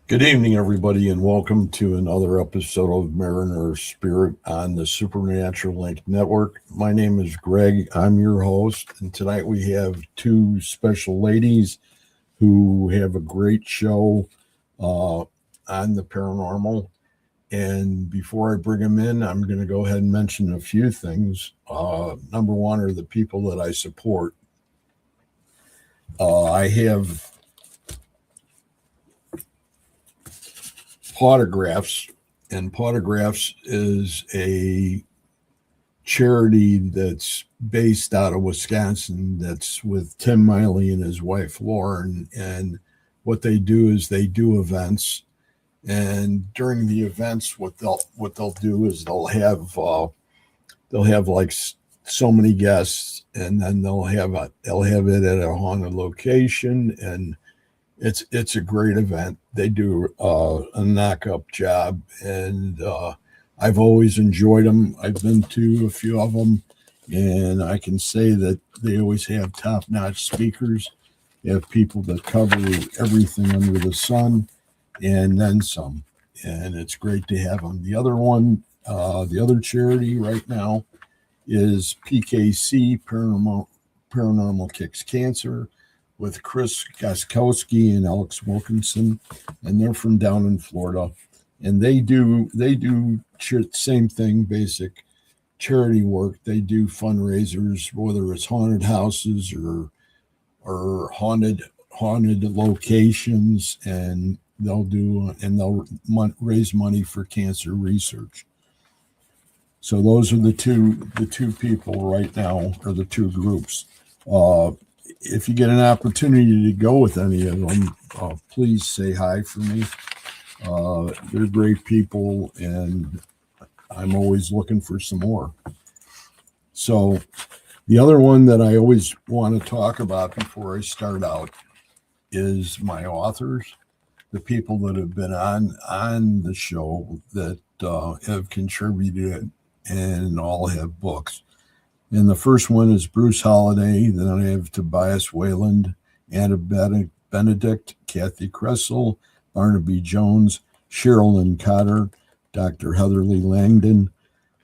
Good evening, everybody, and welcome to another episode of Mariner Spirit on the Supernatural Link Network. My name is Greg. I'm your host, and tonight we have two special ladies who have a great show on the paranormal. And before I bring them in, I'm going to go ahead and mention a few things. Number one are the people that I support. I have Autographs, and Autographs is a charity that's based out of Wisconsin that's with Tim Miley and his wife Lauren, and what they do is they do events, and during the events what they'll do is they'll have like so many guests, and then they'll have it at a haunted location, and it's a great event. They do a knock-up job, and I've always enjoyed them. I've been to a few of them, and I can say that they always have top-notch speakers. They have people that cover everything under the sun and then some, and it's great to have them. The other one, the other charity right now is PKC, Paranormal Kicks Cancer, with Chris Gaskowski and Alex Wilkinson, and they're from down in Florida, and they do same thing, basic charity work. They do fundraisers, whether it's haunted houses or haunted locations, and they'll raise money for cancer research. So those are the two people right now, or the two groups. If you get an opportunity to go with any of them, please say hi for me. They're great people, and I'm always looking for some more. So the other one that I always want to talk about before I start out is my authors, the people that have been on the show that have contributed and all have books. And the first one is Bruce Holliday. Then I have Tobias Wayland, Anna Benedict, Kathy Kressel, Barnaby Jones, Sherilyn Cotter, Dr. Heatherly Langdon,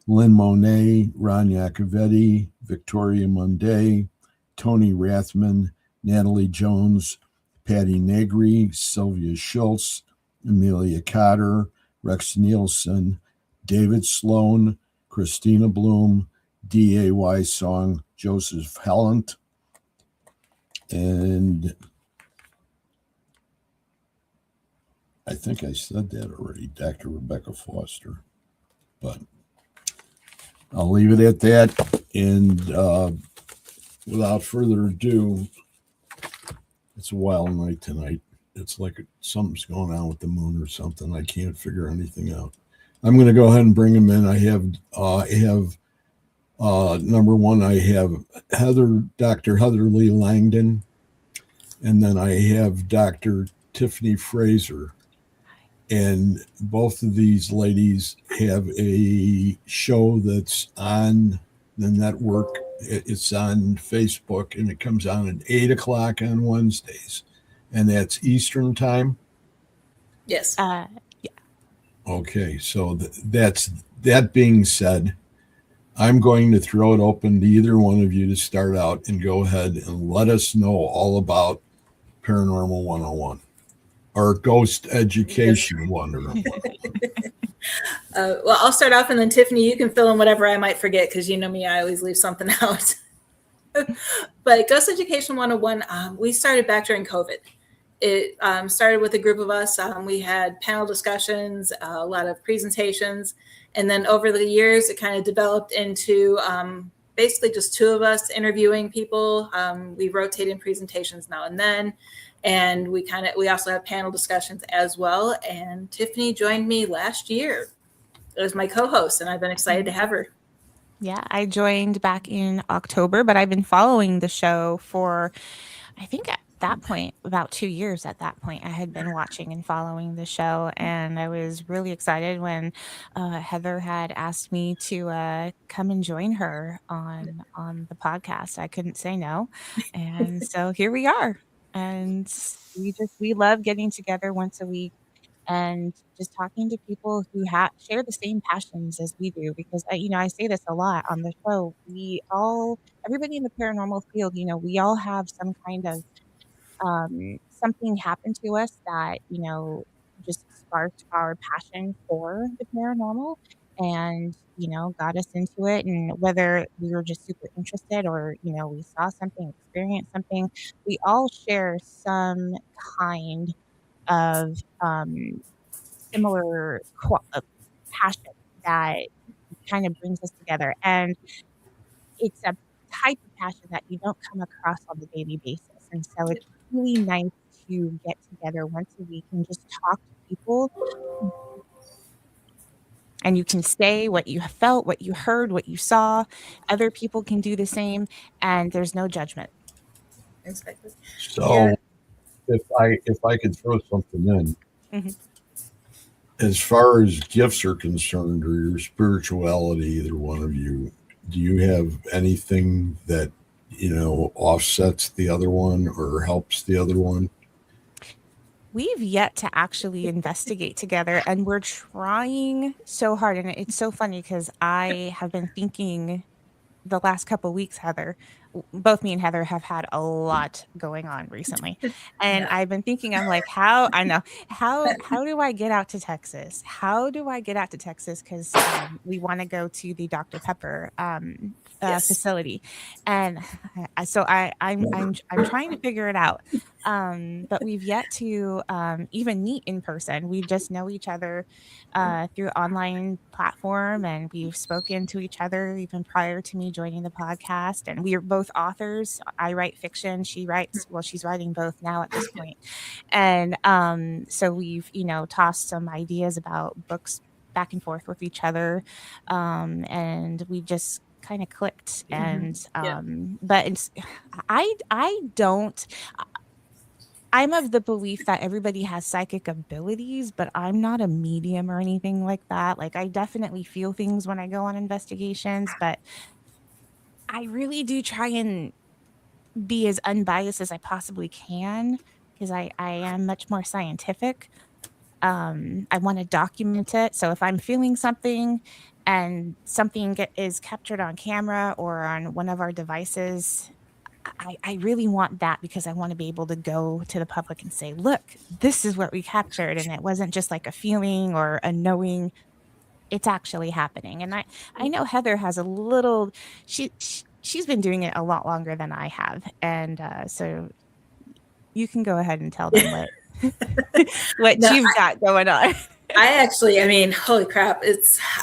Lynn Monet, Ron Iacovetti, Victoria Munday, Tony Rathman, Natalie Jones, Patty Negri, Sylvia Schultz, Amelia Cotter, Rex Nielsen, David Sloan, Christina Bloom, DAY Song, Joseph Hallant, and I think I said that already, Dr. Rebecca Foster, but I'll leave it at that. And without further ado, it's a wild night tonight. It's like something's going on with the moon or something. I can't figure anything out. I'm going to go ahead and bring them in. I have number one, I have Dr. Heatherly Langdon, and then I have Dr. Tiffany Fraser. And both of these ladies have a show that's on the network. It's on Facebook, and it comes on at 8 o'clock on Wednesdays, and that's Eastern time. Yes. Yeah. Okay, so that being said, I'm going to throw it open to either one of you to start out and go ahead and let us know all about Paranormal 101 or Ghost Education 101. Well, I'll start off, and then Tiffany, you can fill in whatever I might forget, because you know me, I always leave something out. But Ghost Education 101, we started back during COVID. It started with a group of us. We had panel discussions, a lot of presentations. And then over the years, it kind of developed into basically just two of us interviewing people. We rotate in presentations now and then. And we also have panel discussions as well. And Tiffany joined me last year as my co-host, and I've been excited to have her. Yeah, I joined back in October, but I've been following the show for, I think at that point, about 2 years at that point, I had been watching and following the show. And I was really excited when Heather had asked me to come and join her on the podcast. I couldn't say no. And so here we are. And we love getting together once a week and just talking to people who share the same passions as we do. Because I say this a lot on the show. Everybody in the paranormal field, we all have some kind of something happened to us that just sparked our passion for the paranormal and got us into it. And whether we were just super interested or we saw something, experienced something, we all share some kind of similar passion that kind of brings us together. And it's a type of passion that you don't come across on a daily basis. And so it's really nice to get together once a week and just talk to people. And you can say what you felt, what you heard, what you saw. Other people can do the same, and there's no judgment. Exactly. Yeah. So if I could throw something in, Mhm. as far as gifts are concerned or your spirituality, either one of you, do you have anything that offsets the other one or helps the other one? We've yet to actually investigate together, and we're trying so hard. And it's so funny because I have been thinking the last couple weeks, Heather, both me and Heather have had a lot going on recently. And Yeah. I've been thinking, I'm like, how do I get out to Texas? How do I get out to Texas? Because we want to go to the Dr. Pepper Yes. facility. And I'm trying to figure it out. But we've yet to even meet in person. We just know each other through online platform, and we've spoken to each other even prior to me joining the podcast. And we are both authors. I write fiction. She's writing both now at this point. And so we've tossed some ideas about books back and forth with each other, and we just kind of clicked. And Yeah. but it's I don't I'm of the belief that everybody has psychic abilities, but I'm not a medium or anything like that. Like, I definitely feel things when I go on investigations, but I really do try and be as unbiased as I possibly can because I am much more scientific. I want to document it. So if I'm feeling something and is captured on camera or on one of our devices, I really want that because I want to be able to go to the public and say, look, this is what we captured. And it wasn't just like a feeling or a knowing, it's actually happening. And I know Heather has a little, she's been doing it a lot longer than I have. And so you can go ahead and tell them what No, you've got going on. I mean, holy crap.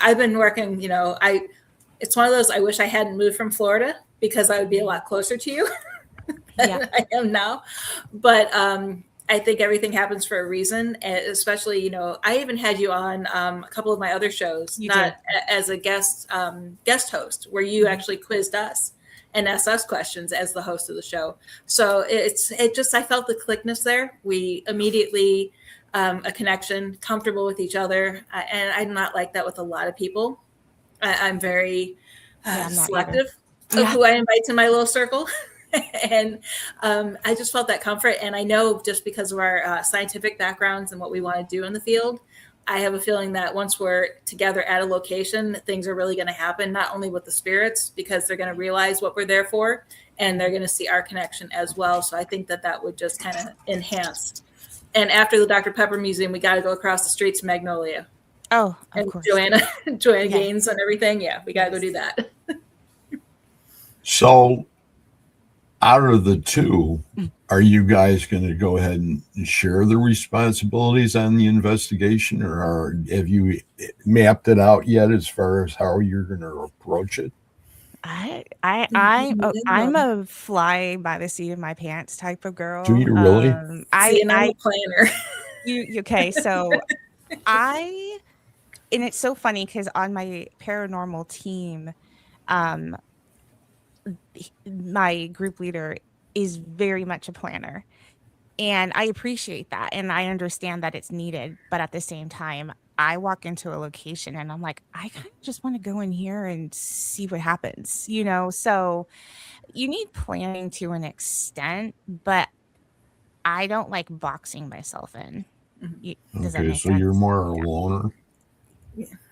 I've been working, it's one of those, I wish I hadn't moved from Florida because I would be a lot closer to you Yeah. than I am now. But I think everything happens for a reason, and especially, I even had you on a couple of my other shows, You not did. as a guest host, where you Mhm. actually quizzed us and asked us questions as the host of the show. So I felt the clickness there. We immediately a connection, comfortable with each other, and I'm not like that with a lot of people. I'm very Yeah, I'm not either. selective of Yeah. who I invite to my little circle. And I just felt that comfort. And I know just because of our scientific backgrounds and what we want to do in the field, I have a feeling that once we're together at a location, things are really going to happen, not only with the spirits, because they're going to realize what we're there for, and they're going to see our connection as well. So I think that would just kind of enhance. And after the Dr. Pepper Museum, we got to go across the street to Magnolia Oh, of and course. Joanna Yes. Gaines and everything. Yeah, we got to go do Yes. that. So, out of the two, are you guys going to go ahead and share the responsibilities on the investigation, or have you mapped it out yet as far as how you're going to approach it? I'm a fly by the seat of my pants type of Do girl. you really? See, and I'm a planner. Okay, so I and it's so funny because on my paranormal team, um, my group leader is very much a planner. And I appreciate that. And I understand that it's needed. But at the same time, I walk into a location and I'm like, I kind of just want to go in here and see what happens, you know? So you need planning to an extent, but I don't like boxing myself in. Does that Okay, make so you're sense? more a Yeah. loner.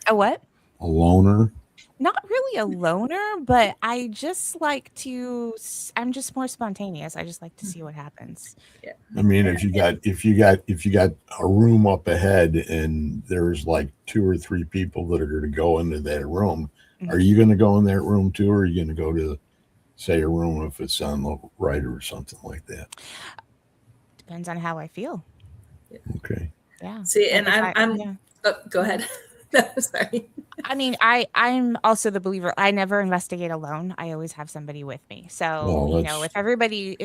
A what? A loner. Not really a loner, but I just like to. I'm just more spontaneous. I just like to see what happens. Yeah. I mean, if you got a room up ahead and there's like 2 or 3 people that are going to go into that room, are you going to go in that room too, or are you going to go to, say, a room if it's on the right or something like that? Depends on how I feel. Okay. Yeah. See, Like and I'm yeah. oh, go ahead. No, sorry. I mean, I'm also the believer. I never investigate alone. I always have somebody with me. So, Well, you know, if everybody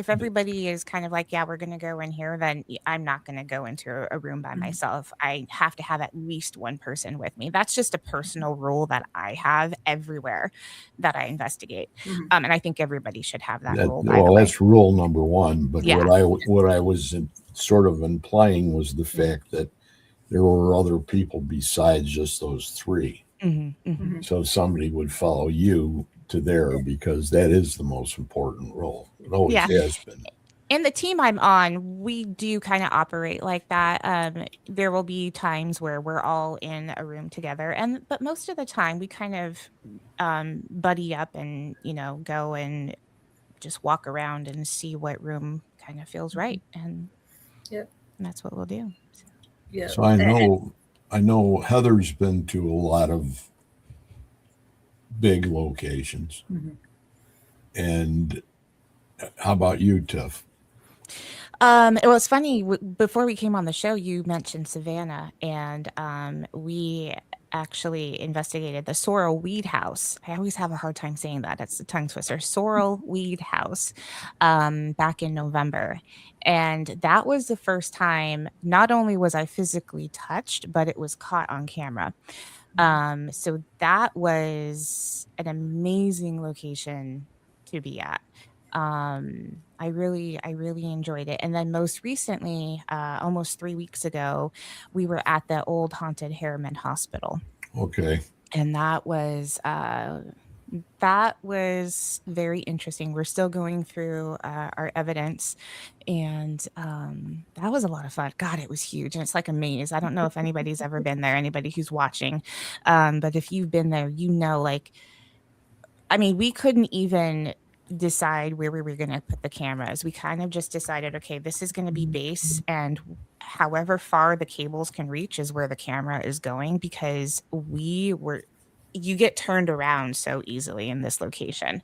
is kind of like, yeah, we're going to go in here, then I'm not going to go into a room by myself. I have to have at least one person with me. That's just a personal rule that I have everywhere that I investigate. And I think everybody should have that rule, by the way. that's rule number 1. But Yeah. what I was sort of implying was the fact that there were other people besides just those 3. So somebody would follow you to there because that is the most important role. It always has been. In the team I'm on, we do kind of operate like that. There will be times where we're all in a room together, but most of the time we kind of buddy up and, you know, go and just walk around and see what room kind of feels right, and that's what we'll do. So I know Heather's been to a lot of big locations. And how about you, Tiff? It was funny. Before we came on the show, you mentioned Savannah, and we actually investigated the Sorrel Weed House. I always have a hard time saying that. It's a tongue twister. Sorrel Weed House, back in November. And that was the first time, not only was I physically touched, but it was caught on camera. So that was an amazing location to be at. I really enjoyed it. And then most recently, almost 3 weeks ago, we were at the old haunted Harriman Hospital. Okay. And that was very interesting. We're still going through our evidence, and that was a lot of fun. God, it was huge, and it's like a maze. I don't know if anybody's ever been there, anybody who's watching, but if you've been there, you know, like, I mean, we couldn't even decide where we were going to put the cameras. We kind of just decided, okay, this is going to be base, and however far the cables can reach is where the camera is going, because you get turned around so easily in this location.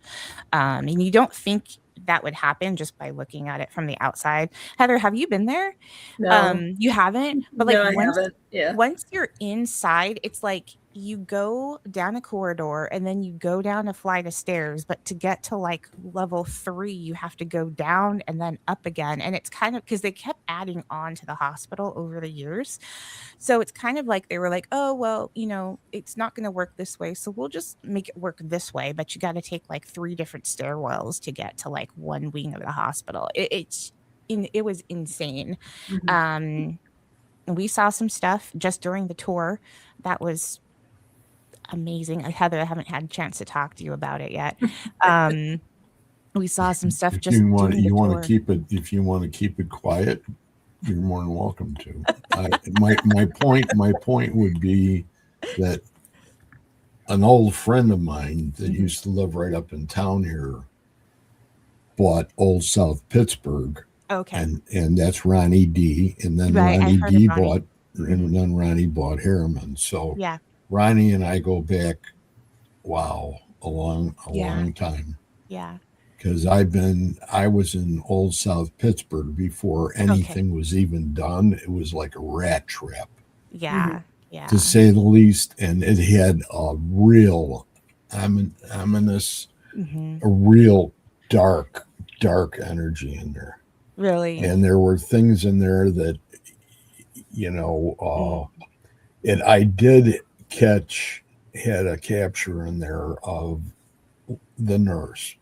And you don't think that would happen just by looking at it from the outside. Heather, have you been there? No. You haven't? But like, No, I haven't. Yeah. Once you're inside, it's like you go down a corridor and then you go down a flight of stairs, but to get to like level 3, you have to go down and then up again. And it's kind of because they kept adding on to the hospital over the years. So it's kind of like they were like, oh, well, you know, it's not going to work this way, so we'll just make it work this way. But you got to take like 3 different stairwells to get to like one wing of the hospital. It was insane. We saw some stuff just during the tour that was amazing. Heather, I haven't had a chance to talk to you about it yet. We saw some stuff If you want to keep it quiet, you're more than welcome to. My point would be that an old friend of mine that used to live right up in town here bought Old South Pittsburgh. Okay. And that's Ronnie D. And then Ronnie bought Harriman. So yeah, Ronnie and I go back, wow, a long time. Yeah. Because I was in Old South Pittsburgh before anything was even done. It was like a rat trap. Yeah. Yeah. To say the least. And it had a real ominous, a real dark energy in there. Really? And there were things in there that, you know, and I did had a capture in there of the nurse.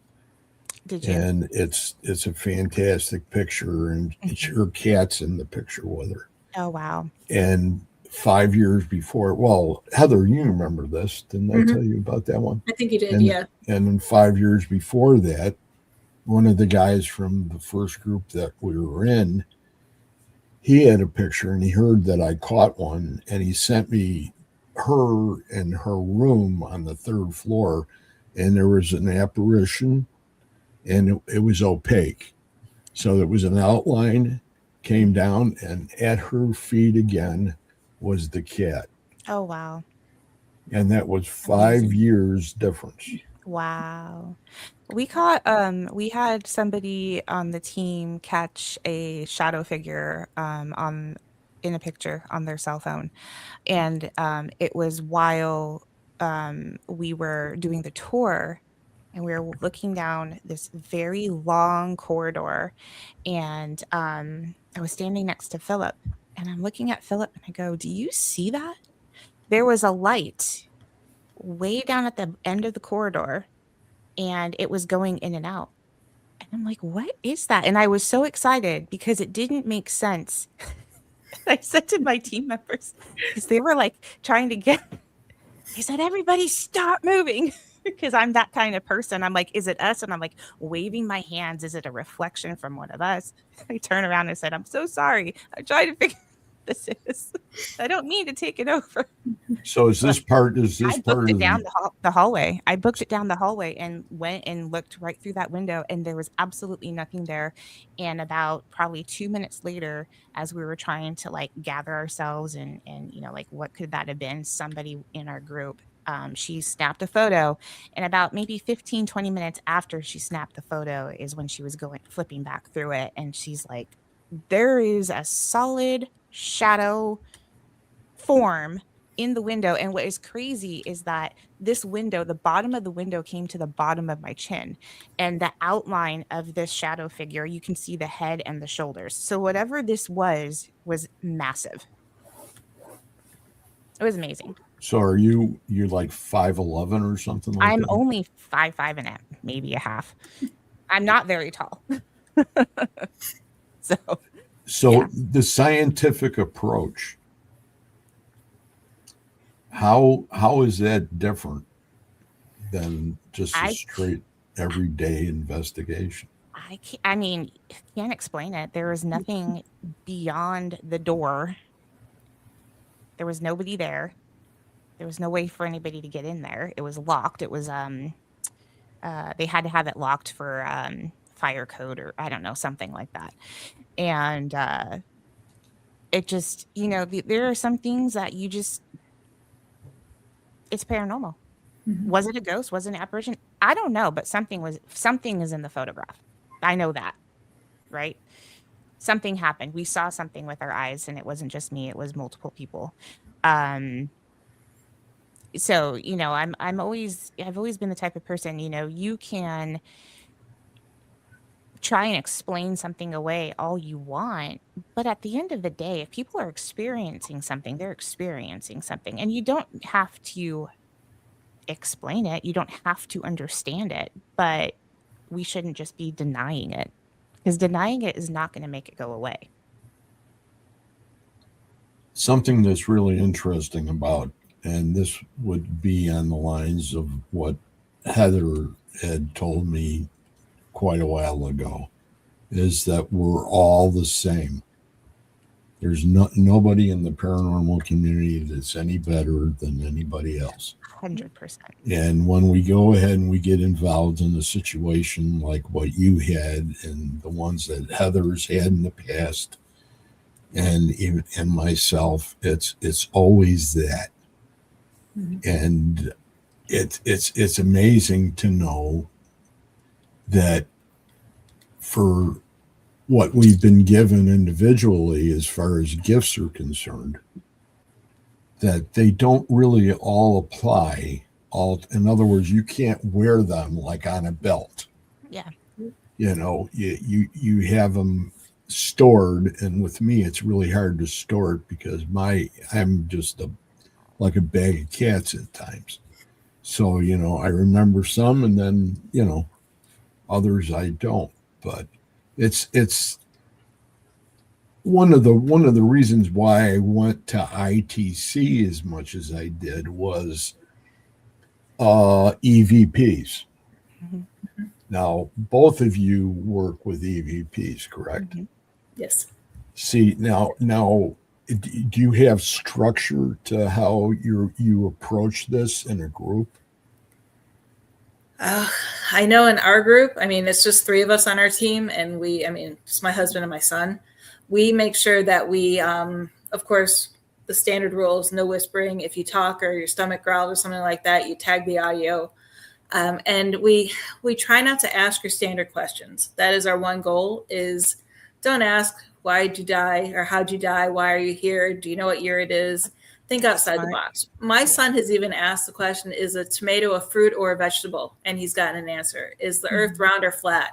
Did you? And it's a fantastic picture, and it's her cat's in the picture with her. Oh, wow. And 5 years before, well, Heather, you remember this, didn't I tell you about that one? I think you did, And, yeah. And then 5 years before that, one of the guys from the first group that we were in, he had a picture and he heard that I caught one, and he sent me her in her room on the third floor, and there was an apparition, and it was opaque. So it was an outline, came down, and at her feet again was the cat. Oh, wow. And that was 5 years difference. Wow. We had somebody on the team catch a shadow figure in a picture on their cell phone. And it was while we were doing the tour, and we were looking down this very long corridor, and I was standing next to Philip, and I'm looking at Philip and I go, "Do you see that? There was a light way down at the end of the corridor, and it was going in and out." And I'm like, "What is that?" And I was so excited because it didn't make sense. I said to my team members, because they were like trying to get, I said, "Everybody stop moving." Because I'm that kind of person. I'm like, "Is it us?" And I'm like waving my hands. Is it a reflection from one of us? I turn around and said, "I'm so sorry. I tried to figure this is. I don't mean to take it over." So is this part? Is this I part booked of it down the hallway. I booked it down the hallway and went and looked right through that window, and there was absolutely nothing there. And about probably 2 minutes later, as we were trying to like gather ourselves and like what could that have been? Somebody in our group, she snapped a photo, and about maybe 15-20 minutes after she snapped the photo is when she was flipping back through it, and she's like, "There is a solid shadow form in the window." And what is crazy is that this window, the bottom of the window came to the bottom of my chin, and the outline of this shadow figure, you can see the head and the shoulders. So whatever this was massive. It was amazing. So are you like 5'11" or something like I'm that? only 5'5" and maybe a half. I'm not very tall. So yeah. The scientific approach, how is that different than just a straight everyday investigation? I mean, can't explain it. There was nothing beyond the door. There was nobody there. There was no way for anybody to get in there. It was locked. It was they had to have it locked for fire code, or I don't know, something like that. And it just, there are some things that you just, it's paranormal. Mm-hmm. Was it a ghost? Was it an apparition? I don't know, but something is in the photograph. I know that, right? Something happened. We saw something with our eyes, and it wasn't just me. It was multiple people. So, I've always been the type of person, you can try and explain something away all you want, but at the end of the day, if people are experiencing something, they're experiencing something, and you don't have to explain it. You don't have to understand it, but we shouldn't just be denying it, because denying it is not going to make it go away. Something that's really interesting about, and this would be on the lines of what Heather had told me quite a while ago, is that we're all the same. There's nobody in the paranormal community that's any better than anybody else. 100%. And when we go ahead and we get involved in a situation like what you had and the ones that Heather's had in the past, and even and myself, it's always that. Mm-hmm. And it's amazing to know that for what we've been given individually as far as gifts are concerned, that they don't really all apply. In other words, you can't wear them like on a belt. Yeah. You have them stored, and with me it's really hard to store it because I'm just like a bag of cats at times. So, I remember some, and then, others I don't. But it's one of the reasons why I went to ITC as much as I did was EVPs. Mhm. Now, both of you work with EVPs, correct? Mhm. Yes. See, now, do you have structure to how you approach this in a group? I know in our group, I mean, it's just 3 of us on our team, and it's my husband and my son. We make sure that we, of course, the standard rules: no whispering. If you talk or your stomach growls or something like that, you tag the audio. And we try not to ask your standard questions. That is our one goal: is don't ask why'd you die or how'd you die? Why are you here? Do you know what year it is? Think outside the box. My son has even asked the question: is a tomato a fruit or a vegetable? And he's gotten an answer. Is the earth round or flat?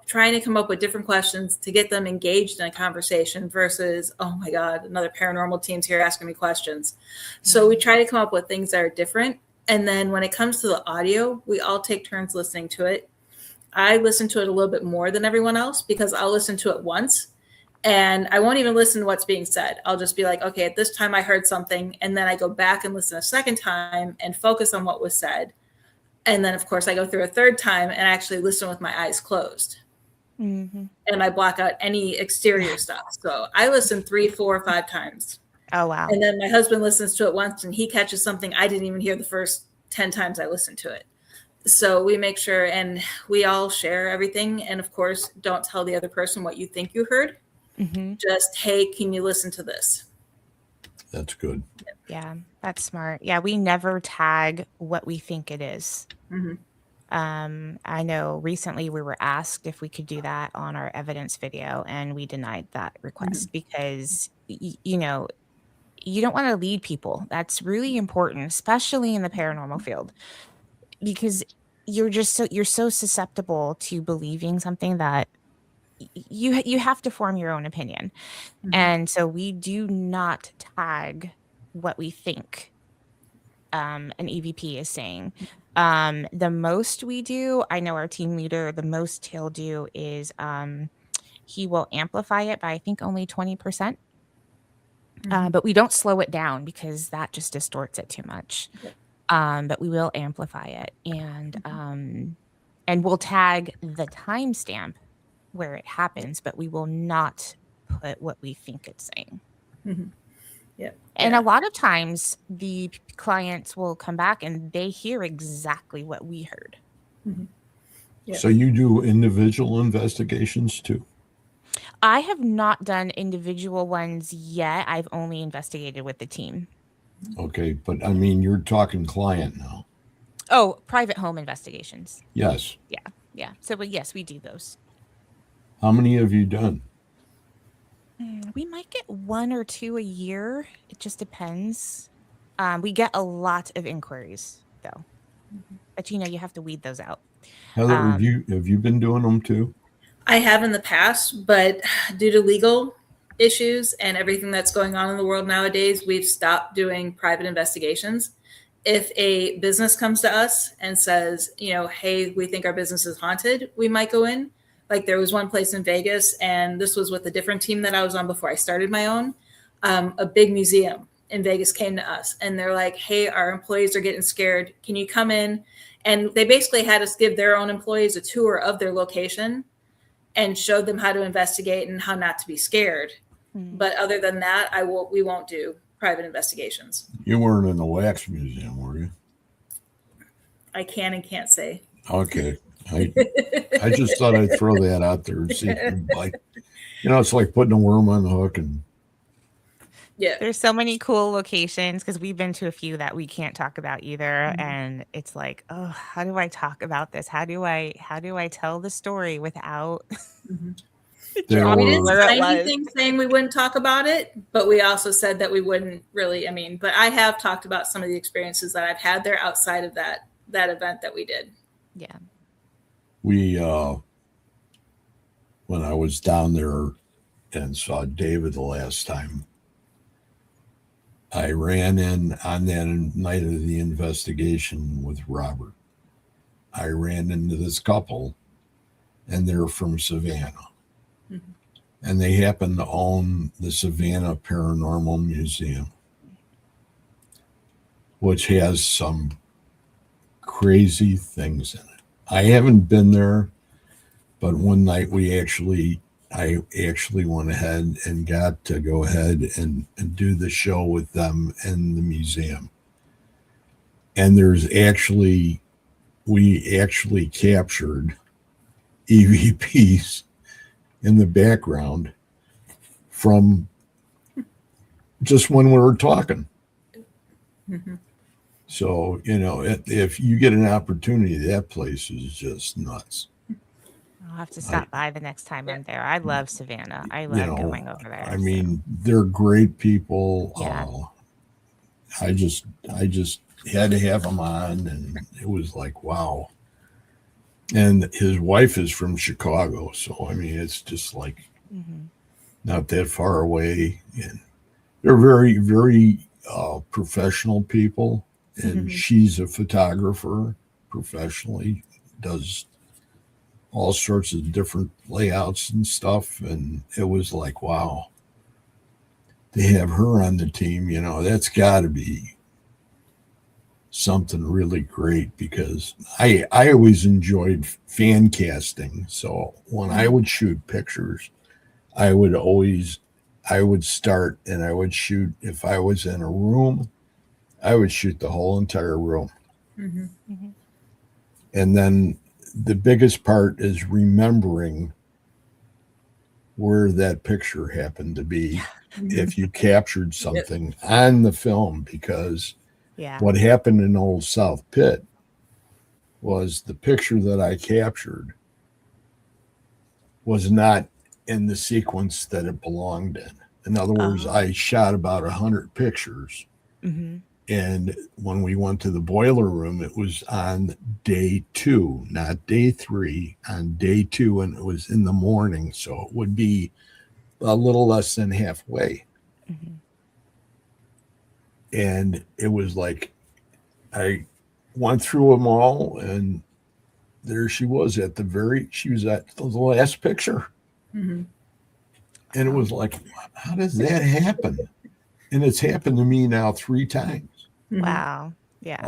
Trying to come up with different questions to get them engaged in a conversation versus, oh my God, another paranormal team's here asking me questions. So we try to come up with things that are different. And then when it comes to the audio, we all take turns listening to it. I listen to it a little bit more than everyone else because I'll listen to it once and I won't even listen to what's being said. I'll just be like, okay, at this time I heard something. And then I go back and listen a second time and focus on what was said. And then, of course, I go through a third time and actually listen with my eyes closed. Mhm. And I block out any exterior stuff. So I listen 3, 4, 5 times. Oh, wow. And then my husband listens to it once and he catches something I didn't even hear the first 10 times I listened to it. So we make sure, and we all share everything. And of course, don't tell the other person what you think you heard. Mhm. Just, hey, can you listen to this? That's good. Yeah, that's smart. Yeah, we never tag what we think it is. Mhm. I know recently we were asked if we could do that on our evidence video, and we denied that request because, you don't want to lead people. That's really important, especially in the paranormal field, because you're so susceptible to believing something that you have to form your own opinion. Mhm. And so we do not tag what we think an EVP is saying. The most we do, I know our team leader, the most he'll do is he will amplify it by I think only 20%. But we don't slow it down because that just distorts it too much. Yep. But we will amplify it and we'll tag the timestamp where it happens, but we will not put what we think it's saying. Mhm. Yeah. And a lot of times the clients will come back and they hear exactly what we heard. Mhm. Yeah. So you do individual investigations too? I have not done individual ones yet. I've only investigated with the team. Okay, but I mean, you're talking client now. Oh, private home investigations. Yes. Yeah. So, but yes, we do those. How many have you done? We might get 1 or 2 a year. It just depends. We get a lot of inquiries though, but you have to weed those out. Heather, have you been doing them too? I have in the past, but due to legal issues and everything that's going on in the world nowadays, we've stopped doing private investigations. If a business comes to us and says, hey, we think our business is haunted, we might go in. Like there was one place in Vegas, and this was with a different team that I was on before I started my own. A big museum in Vegas came to us and they're like, hey, our employees are getting scared. Can you come in? And they basically had us give their own employees a tour of their location and showed them how to investigate and how not to be scared. But other than that, we won't do private investigations. You weren't in the wax museum, were you? I can and can't say. Okay. I just thought I'd throw that out there and see if you'd bite. It's like putting a worm on the hook. And Yeah. There's so many cool locations because we've been to a few that we can't talk about either. And it's like, oh, how do I talk about this? How do I tell the story without there We didn't where it sign was. anything saying we wouldn't talk about it, but we also said that we wouldn't really. But I have talked about some of the experiences that I've had there outside of that event that we did. Yeah. we, when I was down there and saw David the last time, I ran in on that night of the investigation with Robert. I ran into this couple, and they're from Savannah. Mhm. And they happen to own the Savannah Paranormal Museum, which has some crazy things in it. I haven't been there, but one night I actually went ahead and got to go ahead and do the show with them in the museum. And we actually captured EVPs in the background from just when we were talking. Mhm. So, if you get an opportunity, that place is just nuts. I'll have to stop by the next time I'm there. I love Savannah. I You love know, going over there. I mean, they're great people. Yeah. I just had to have him on, and it was like, wow. And his wife is from Chicago, so I mean, it's just like not that far away. And they're very, very professional people. And she's a photographer professionally, does all sorts of different layouts and stuff. And it was like, wow, to have her on the team, that's got to be something really great, because I always enjoyed fan casting. So when I would shoot pictures, I would start and I would shoot. If I was in a room, I would shoot the whole entire room. Mhm. And then the biggest part is remembering where that picture happened to be if you captured something on the film, because Yeah. what happened in Old South Pit was the picture that I captured was not in the sequence that it belonged in. In other words, I shot about 100 pictures. And when we went to the boiler room, it was on day 2, not day 3, on day 2, and it was in the morning. So it would be a little less than halfway. And it was like, I went through them all, and there she was she was at the last picture. Mhm. And it was like, how does that happen? And it's happened to me now 3 times. Wow. Yeah.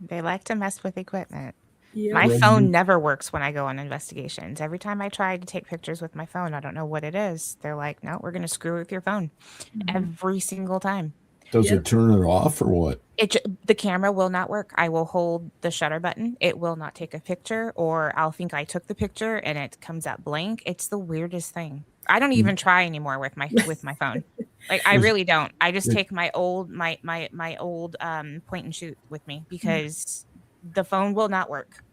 They like to mess with equipment. Yep. My Red phone Bull. never works when I go on investigations. Every time I try to take pictures with my phone, I don't know what it is. They're like, no, we're going to screw with your phone every single time. Does Yep. it turn it off or what? The camera will not work. I will hold the shutter button. It will not take a picture, or I'll think I took the picture and it comes out blank. It's the weirdest thing. I don't even try anymore with my phone. Like, I Was really don't. I just it, take my old point and shoot with me, because the phone will not work.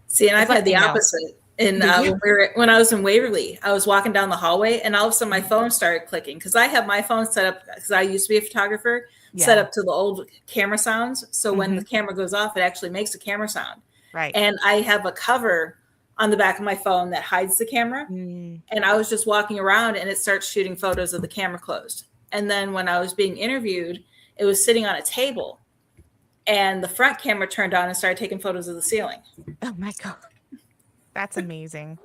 See, and It's I've like had the they know. opposite. In Did you? when I was in Waverly, I was walking down the hallway, and all of a sudden my phone started clicking, because I have my phone set up, because I used to be a photographer, set Yeah. up to the old camera sounds. So when the Mhm. camera goes off, it actually makes a camera sound. Right. And I have a cover on the back of my phone that hides the camera. Mm. And I was just walking around, and it starts shooting photos of the camera closed. And then when I was being interviewed, it was sitting on a table, and the front camera turned on and started taking photos of the ceiling. Oh my God. That's amazing.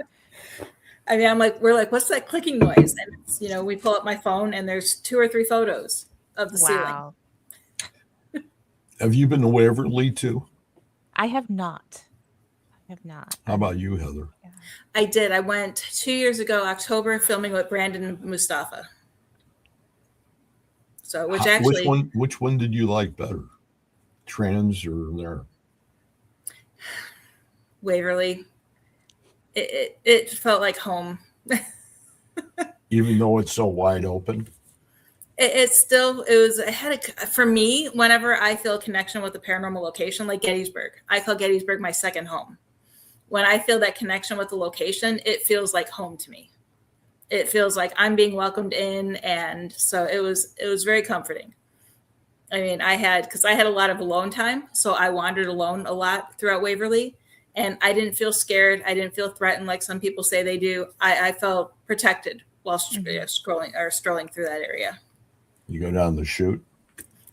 I mean, we're like, what's that clicking noise? And it's, we pull up my phone, and there's 2 or 3 photos of the ceiling. Wow. have you been to Waverly too? I have not. How about you, Heather? Yeah. I did. I went 2 years ago, October, filming with Brandon and Mustafa. So, Which one did you like better? Trans or there? Waverly, it felt like home. Even though it's so wide open? For me, whenever I feel a connection with a paranormal location, like Gettysburg, I call Gettysburg my second home. When I feel that connection with the location, it feels like home to me. It feels like I'm being welcomed in. And so it was very comforting. I mean, because I had a lot of alone time, so I wandered alone a lot throughout Waverly, and I didn't feel scared. I didn't feel threatened like some people say they do. I felt protected while strolling through that area. You go down the chute.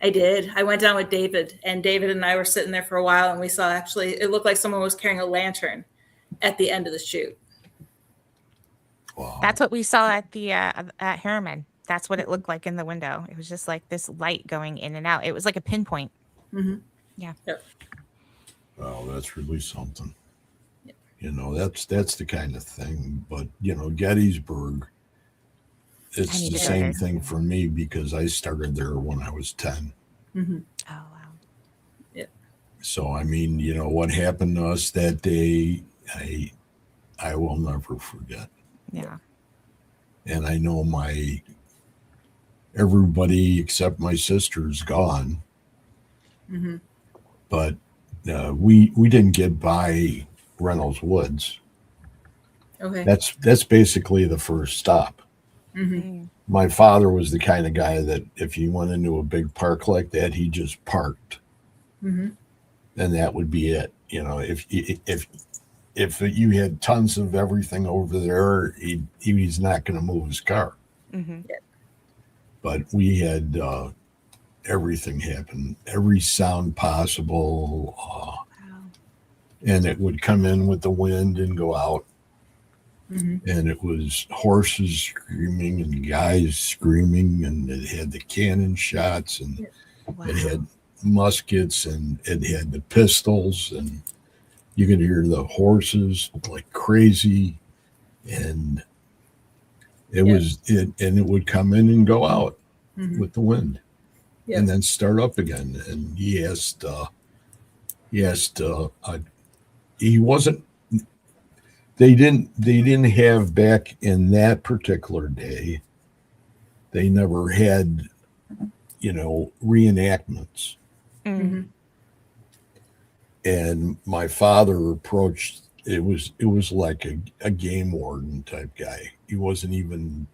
I did. I went down with David, and David and I were sitting there for a while, and we saw actually, it looked like someone was carrying a lantern at the end of the chute. Wow. That's what we saw at the at Harriman. That's what it looked like in the window. It was just like this light going in and out. It was like a pinpoint. Mm-hmm. Yeah. Yep. Well, that's really something. Yep. You know, that's the kind of thing. But, you know, Gettysburg, I it's need the to go same there. thing for me because I started there when I was 10. Mm-hmm. Oh wow. So, I mean, you know, what happened to us that day, I will never forget. Yeah. And I know everybody except my sister's gone, Mm-hmm. but we didn't get by Reynolds Woods. Okay. That's basically the first stop. Mm-hmm. Mm. My father was the kind of guy that if he went into a big park like that, he just parked, Mm-hmm. and that would be it. You know, if you had tons of everything over there, he's not going to move his car. Mm-hmm. But we had everything happen, every sound possible, Wow. and it would come in with the wind and go out. Mm-hmm. And it was horses screaming and guys screaming, and it had the cannon shots, and Wow. it had muskets, and it had the pistols, and you could hear the horses like crazy, and it would come in and go out Mm-hmm. with the wind, Yep. and then start up again. And he wasn't. They didn't have back in that particular day. They never had, you know, reenactments. Mm. Mm-hmm. And my father approached. It was like a game warden type guy. He wasn't even.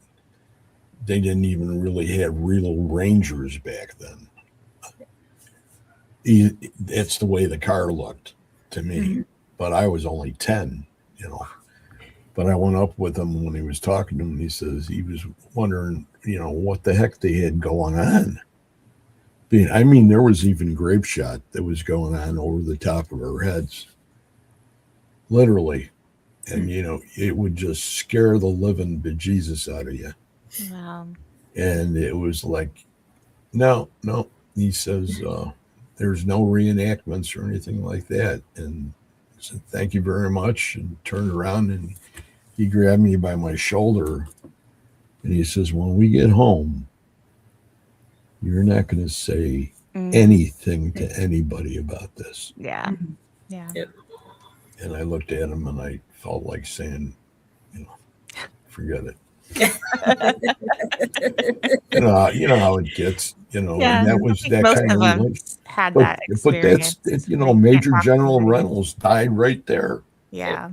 They didn't even really have real rangers back then. That's the way the car looked to me. Mm-hmm. But I was only 10, you know. But I went up with him when he was talking to him, and he says he was wondering, you know, what the heck they had going on. I mean, there was even grape shot that was going on over the top of our heads, literally. And, you know, it would just scare the living bejesus out of you. Wow. And it was like, no. He says, there's no reenactments or anything like that. And I said, thank you very much. And turned around, and he grabbed me by my shoulder, and he says, when we get home, you're not going to say Mm. anything to anybody about this. Yeah. Mm-hmm. Yeah. Yep. And I looked at him, and I felt like saying, you know, forget it. You know how it gets, you know. Yeah, And that I was think that most kind of of them relation. had But that experience. that's you know, Like, can't Major talk to General anybody. Reynolds died right there. Yeah.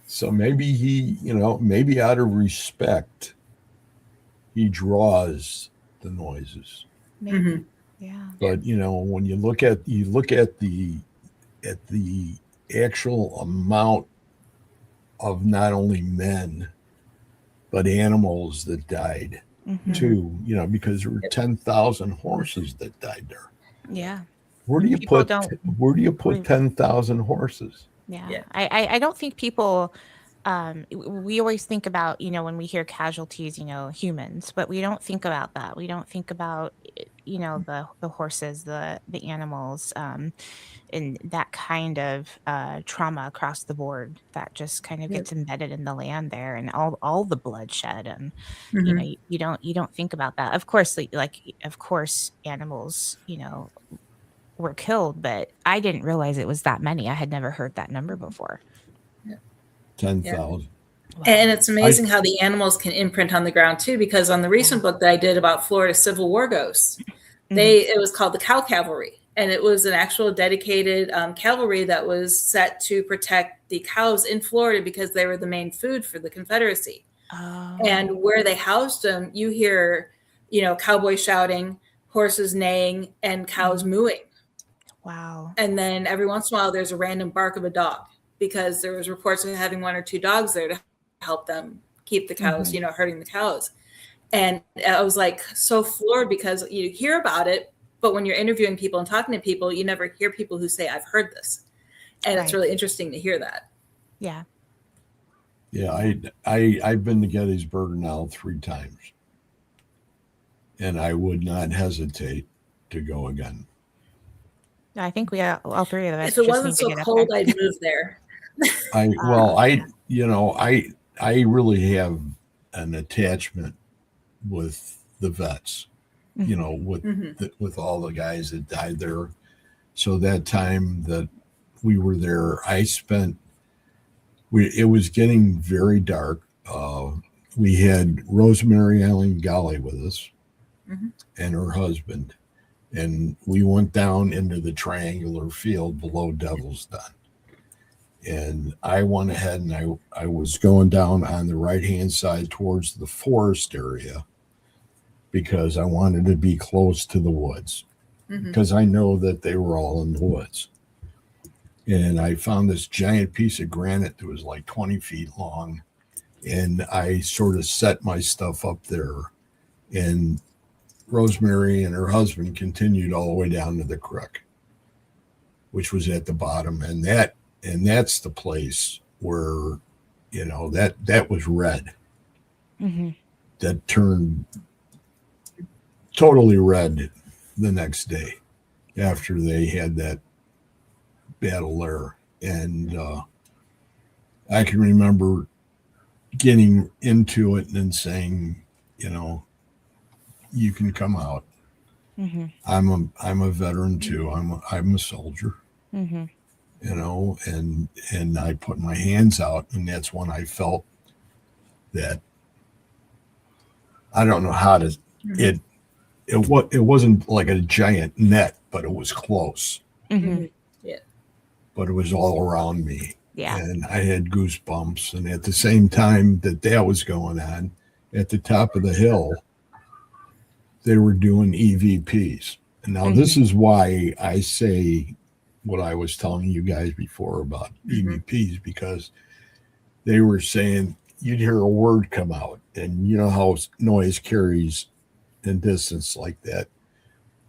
So maybe he, you know, maybe out of respect, he draws the noises. Maybe. Mm-hmm. Yeah. But you know, when you look at the actual amount of not only men but animals that died Mhm. too, you know, because there were 10,000 horses that died there. Yeah. Where do you People put don't believe- 10,000 horses? Yeah. Yeah. I don't think people we always think about, you know, when we hear casualties, you know, humans, but we don't think about that. We don't think about, you know, the horses, the animals, and that kind of trauma across the board that just kind of Yep. gets embedded in the land there, and all the bloodshed, and you Mm-hmm. know, you don't think about that. Of course, like of course animals, you know, were killed, but I didn't realize it was that many. I had never heard that number before. 10,000. Wow. And it's amazing how the animals can imprint on the ground too, because on the recent book that I did about Florida Civil War ghosts, it was called the Cow Cavalry, and it was an actual dedicated cavalry that was set to protect the cows in Florida because they were the main food for the Confederacy. Oh. And where they housed them, you hear, you know, cowboys shouting, horses neighing, and cows mooing. Wow. And then every once in a while, there's a random bark of a dog, because there was reports of having one or two dogs there to help them keep the cows, you know, herding the cows. And I was like so floored because you hear about it, but when you're interviewing people and talking to people, you never hear people who say, I've heard this. And it's Right. really interesting to hear that. Yeah. Yeah, I've been to Gettysburg now 3 times, and I would not hesitate to go again. I think we all three of us If it just wasn't need to so get up cold, there. I'd move there. I really have an attachment with the vets, you know, with all the guys that died there. So that time that we were there, it was getting very dark. We had Rosemary Allen Golly with us and her husband, and we went down into the triangular field below Devil's Den. And I went ahead and I was going down on the right-hand side towards the forest area because I wanted to be close to the woods because I know that they were all in the woods. And I found this giant piece of granite that was like 20 feet long. And I sort of set my stuff up there. And Rosemary and her husband continued all the way down to the creek, which was at the bottom. And that's the place where, you know, that was red. That turned totally red the next day after they had that battle there. And I can remember getting into it and then saying, you know, you can come out. I'm a veteran too. I'm a soldier. You know, and I put my hands out, and that's when I felt that I don't know how to it wasn't like a giant net, but it was close. Yeah. But it was all around me. Yeah. And I had goosebumps. And at the same time that was going on, at the top of the hill, they were doing EVPs. And now this is why I say what I was telling you guys before about EVPs, because they were saying you'd hear a word come out, and you know how noise carries in distance like that.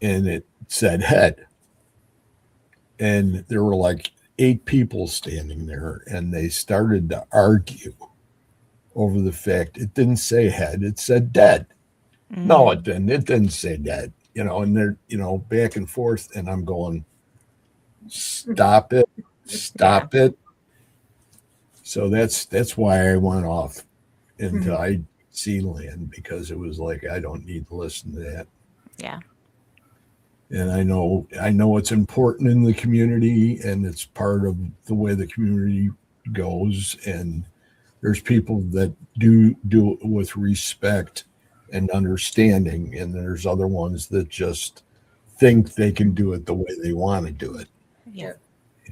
And it said head. And there were like 8 people standing there, and they started to argue over the fact it didn't say head, it said dead. No, it didn't. It didn't say dead. You know, and they're, you know, back and forth, and I'm going, stop it. It. So that's why I went off into IC land, because it was like, I don't need to listen to that. Yeah. And I know it's important in the community, and it's part of the way the community goes. And there's people that do it with respect and understanding, and there's other ones that just think they can do it the way they want to do it. Yeah.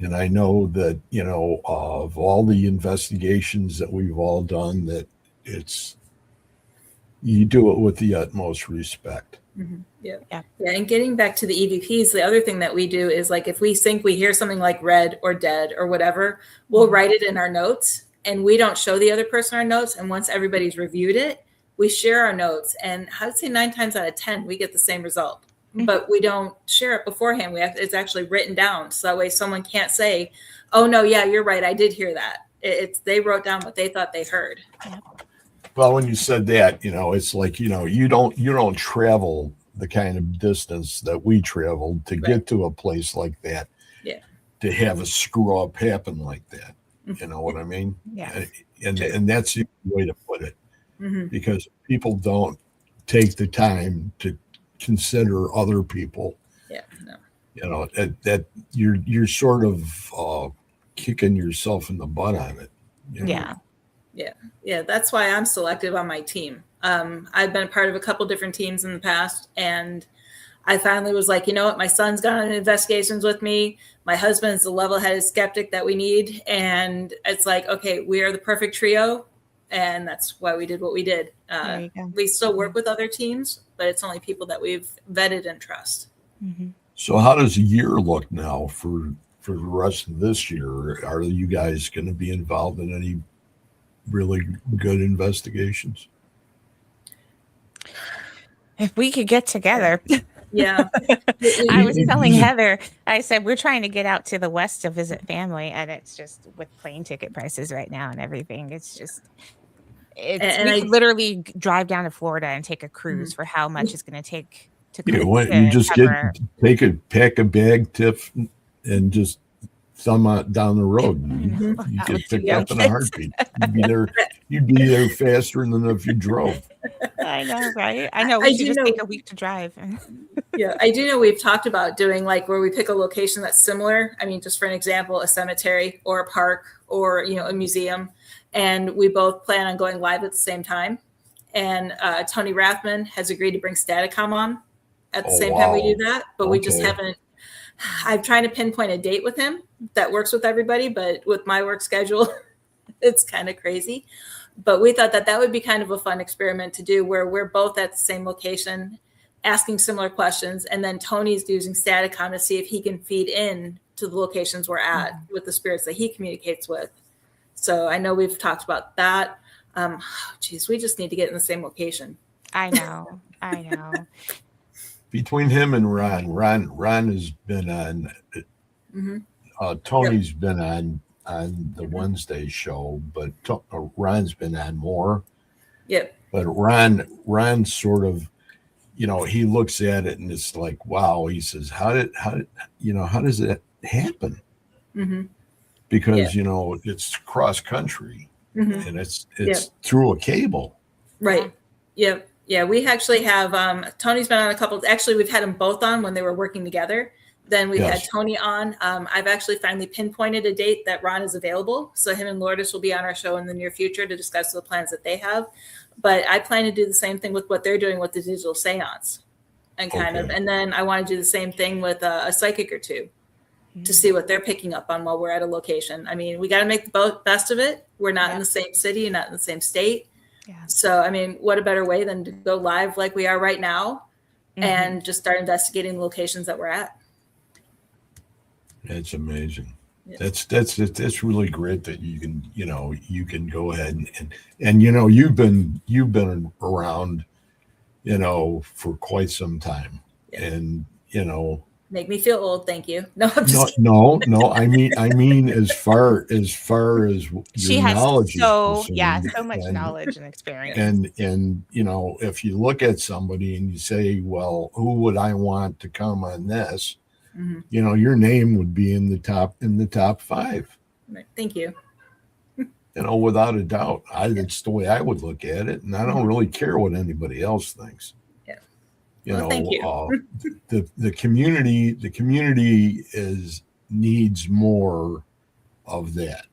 And I know that, you know, of all the investigations that we've all done, that you do it with the utmost respect. Yeah. And getting back to the EVPs, the other thing that we do is, like, if we think we hear something like red or dead or whatever, we'll write it in our notes, and we don't show the other person our notes. And once everybody's reviewed it, we share our notes, and I'd say 9 times out of 10, we get the same result. But we don't share it beforehand. It's actually written down. So that way someone can't say, oh no, yeah, you're right, I did hear that. They wrote down what they thought they heard. Well, when you said that, you know, it's like, you know, you don't travel the kind of distance that we traveled to get to a place like that. Yeah. To have a screw up happen like that. You know what I mean? Yeah. And that's the way to put it. Because people don't take the time to consider other people. Yeah. No. You know, that you're sort of kicking yourself in the butt on it. You know? Yeah. That's why I'm selective on my team. I've been a part of a couple different teams in the past, and I finally was like, you know what, my son's gone on investigations with me. My husband's the level-headed skeptic that we need. And it's like, okay, we are the perfect trio. And that's why we did what we did. We still work with other teams, but it's only people that we've vetted and trust. So how does a year look now for the rest of this year? Are you guys going to be involved in any really good investigations? If we could get together. Yeah. I was telling Heather, I said, we're trying to get out to the West to visit family. And it's just with plane ticket prices right now and everything. It's just, And we I could literally drive down to Florida and take a cruise Mhm. for how much it's going to take to You just cover. pack a bag, Tiff, and just thumb out down the road. You Out get with 2 picked young up in a kids. heartbeat. You'd be there faster than if you drove. I know, right? I know. I We should do just know- take a week to drive. Yeah, I do know we've talked about doing like where we pick a location that's similar. I mean, just for an example, a cemetery or a park or, you know, a museum. And we both plan on going live at the same time. And Tony Rathman has agreed to bring Staticom on at the Oh, same time we wow. do that. But we just Okay. haven't, I'm trying to pinpoint a date with him that works with everybody. But with my work schedule, it's kind of crazy. But we thought that that would be kind of a fun experiment to do where we're both at the same location asking similar questions, and then Tony's using Staticom to see if he can feed in to the locations we're at with the spirits that he communicates with. So I know we've talked about that. Geez, we just need to get in the same location. I know. Between him and Ron has been on. Tony's been on the Wednesday show, but Ron's been on more. Yep. But Ron sort of, you know, he looks at it and it's like, wow. He says, how does that happen? Because you know it's cross country and it's through a cable. Right. Yep. Yeah. We actually have Tony's been on a couple. Actually, we've had them both on when they were working together. Then we had Tony on. I've actually finally pinpointed a date that Ron is available. So him and Lourdes will be on our show in the near future to discuss the plans that they have. But I plan to do the same thing with what they're doing with the digital seance and and then I want to do the same thing with a psychic or two to see what they're picking up on while we're at a location. I mean, we got to make the best of it. We're not in the same city, not in the same state. Yeah. So, I mean, what a better way than to go live like we are right now and just start investigating the locations that we're at. That's amazing. Yeah. That's really great that you can go ahead and you've been around, for quite some time. Yeah. And make me feel old, thank you. No, I'm just no. I mean, as far as she your has knowledge, so much knowledge and experience. And if you look at somebody and you say, well, who would I want to come on this? Your name would be in the top 5. Thank you. Without a doubt. That's the way I would look at it, and I don't really care what anybody else thinks. Yeah. Thank you. The community needs more of that.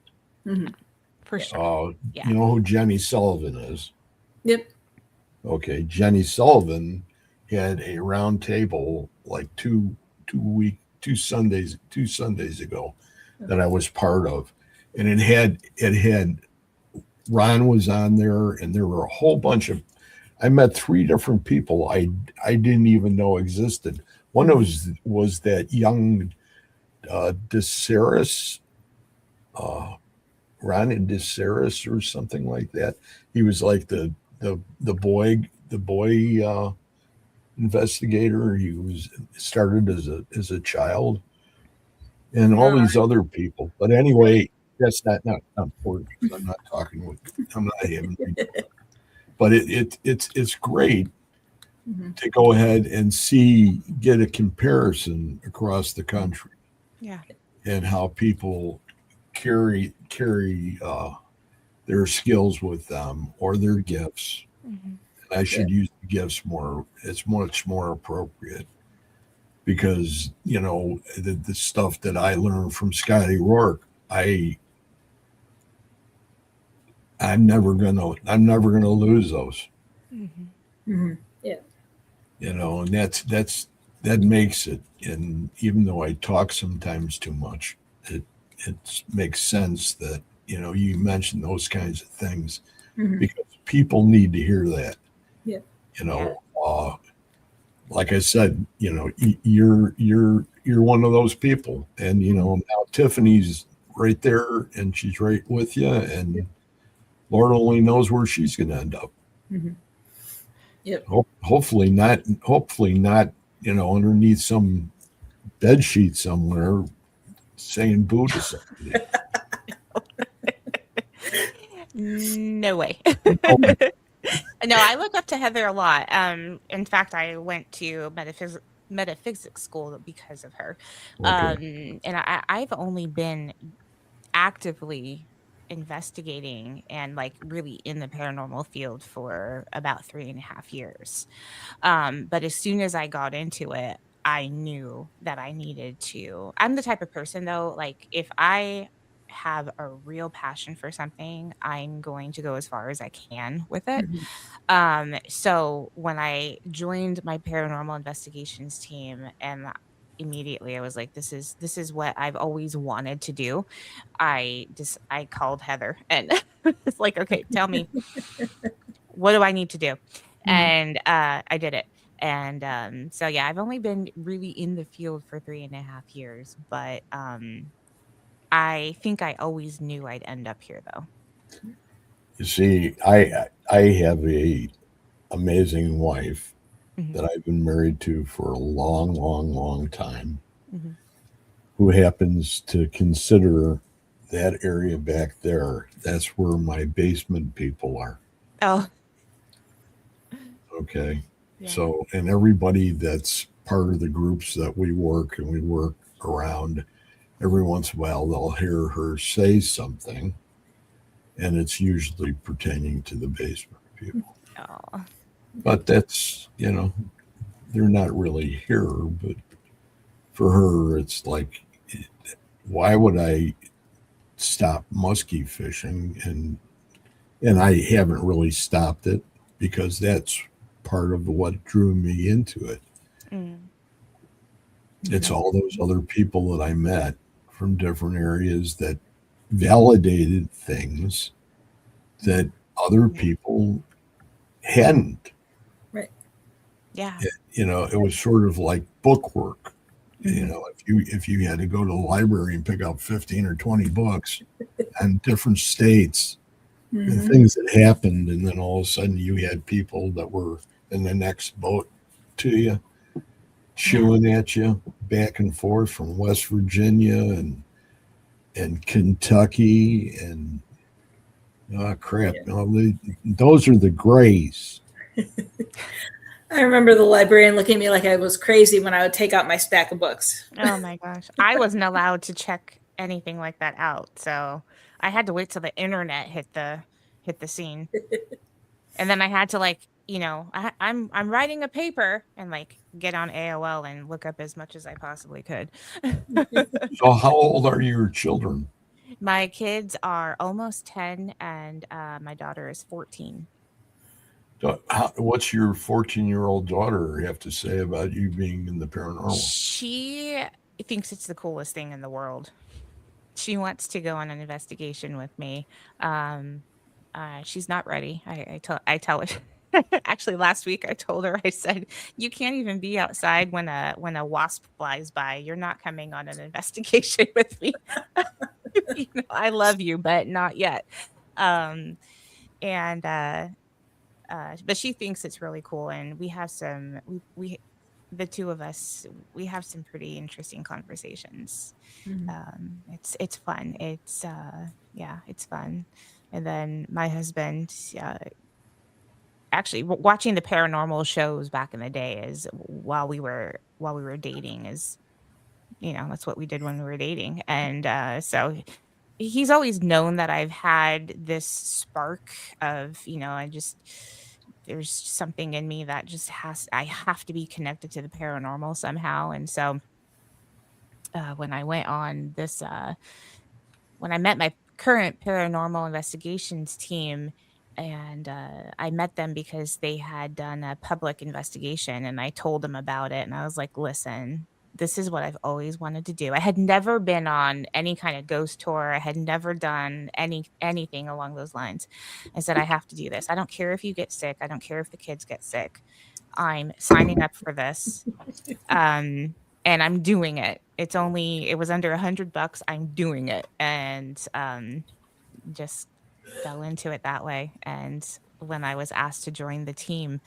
For sure. You know who Jenny Sullivan is? Yep. Okay, Jenny Sullivan had a round table like two Sundays ago that I was part of, and it had Ron was on there, and there were a whole bunch of. I met 3 different people I didn't even know existed. One was that young DeSaris, Ron DeSaris or something like that. He was like the boy investigator. He started as a child, and all these other people. But anyway, that's not important because I'm not having. But it's great to go ahead and get a comparison across the country, and how people carry their skills with them or their gifts. I should use the gifts more. It's much more appropriate because the stuff that I learned from Scotty Rourke, I'm never gonna lose those. Yeah. And that makes it. And even though I talk sometimes too much, it makes sense that you mention those kinds of things because people need to hear that. Yeah. Like I said, you're one of those people, and now Tiffany's right there, and she's right with you, and Lord only knows where she's going to end up. Yep. hopefully not, underneath some bed sheet somewhere saying boo to somebody. No way. Oh, No, I look up to Heather a lot. In fact, I went to metaphysics school because of her. okay. And I've only been actively investigating and like really in the paranormal field for about 3.5 years. But as soon as I got into it, I knew that I needed to. I'm the type of person though, like if I have a real passion for something, I'm going to go as far as I can with it. Mhm. So when I joined my paranormal investigations team and immediately I was like, this is what I've always wanted to do. I called Heather and it's like, okay, tell me, what do I need to do? Mhm. And I did it. And so yeah, I've only been really in the field for 3.5 years, but I think I always knew I'd end up here though. You see, I have a amazing wife Hmm. that I've been married to for a long, long, long time, Hmm. who happens to consider that area back there. That's where my basement people are. Oh, Okay. yeah. So, and everybody that's part of the groups that we work and we work around, every once in a while they'll hear her say something, and it's usually pertaining to the basement people. Oh, But that's, they're not really here. But for her, it's like, why would I stop muskie fishing? And I haven't really stopped it because that's part of what drew me into it. mm, It's Mhm. all those other people that I met from different areas that validated things that other yeah. people hadn't. Right. Yeah. It was sort of like bookwork. Mhm. If you had to go to the library and pick up 15 or 20 books on different states and Mhm. things that happened, and then all of a sudden you had people that were in the next boat to you, Yeah. chewing at you back and forth from West Virginia and Kentucky and oh crap, Yeah. those are the grays. I remember the librarian looking at me like I was crazy when I would take out my stack of books. Oh my gosh. I wasn't allowed to check anything like that out. So I had to wait till the internet hit the scene. And then I had to like, I'm writing a paper and like get on AOL and look up as much as I possibly could. So how old are your children? My kids are almost 10 and my daughter is 14. What's your 14-year-old daughter have to say about you being in the paranormal? She thinks it's the coolest thing in the world. She wants to go on an investigation with me. Um, she's not ready. I tell her. Actually, last week I told her. I said, "You can't even be outside when a wasp flies by. You're not coming on an investigation with me. I love you, but not yet." Um, and but she thinks it's really cool, and we have some we the two of us we have some pretty interesting conversations. Mhm. It's fun. Yeah, it's fun. And then my husband, actually watching the paranormal shows back in the day is while we were dating is that's what we did when we were dating. And so he's always known that I've had this spark of I just there's something in me that just I have to be connected to the paranormal somehow. And so when I went on this when I met my current paranormal investigations team, and I met them because they had done a public investigation, and I told them about it, and I was like, "Listen, this is what I've always wanted to do." I had never been on any kind of ghost tour. I had never done anything along those lines. I said, "I have to do this. I don't care if you get sick. I don't care if the kids get sick. I'm signing up for this." And I'm doing it. It was under $100. I'm doing it. And just fell into it that way. And when I was asked to join the team,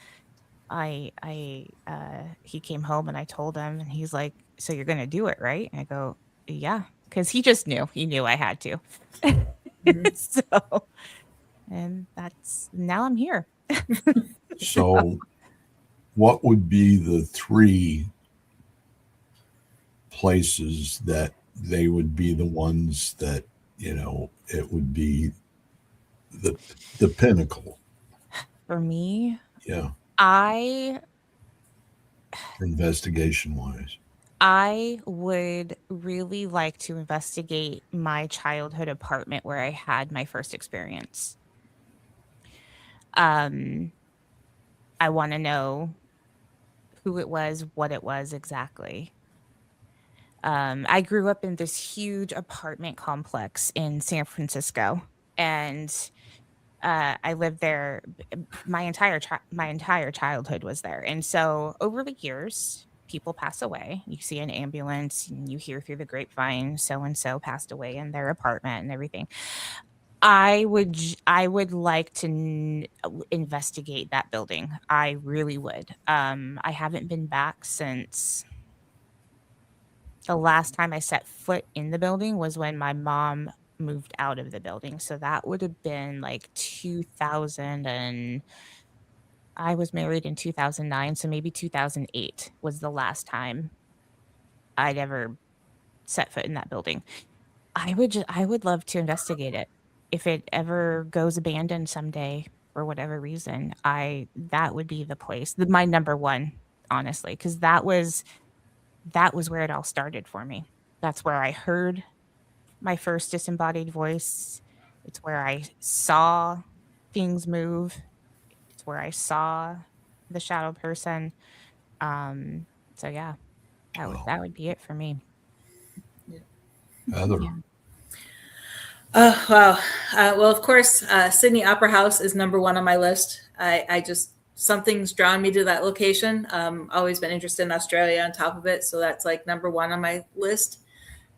he came home and I told him, and he's like, "So you're gonna do it, right?" And I go, "Yeah," because he just knew. He knew I had to. Mhm. So, and that's now I'm here. So, what would be the three places that they would be the ones that, it would be the pinnacle? For me, Yeah, I investigation wise. I would really like to investigate my childhood apartment where I had my first experience. Um, I want to know who it was, what it was exactly. I grew up in this huge apartment complex in San Francisco, and I lived there. My entire childhood was there, and so over the years, people pass away. You see an ambulance, and you hear through the grapevine, so and so passed away in their apartment, and everything. I would like to investigate that building. I really would. I haven't been back since the last time I set foot in the building was when my mom moved out of the building. So that would have been like 2000, and I was married in 2009, so maybe 2008 was the last time I'd ever set foot in that building. I would love to investigate it. If it ever goes abandoned someday for whatever reason, I that would be the place. My number one, honestly, cuz that was where it all started for me. That's where I heard my first disembodied voice. It's where I saw things move. It's where I saw the shadow person. So yeah, Wow. that would be it for me. Heather. Yeah. Oh, wow. Well, of course, Sydney Opera House is number one on my list. I just, something's drawn me to that location. Always been interested in Australia on top of it. So that's like number one on my list.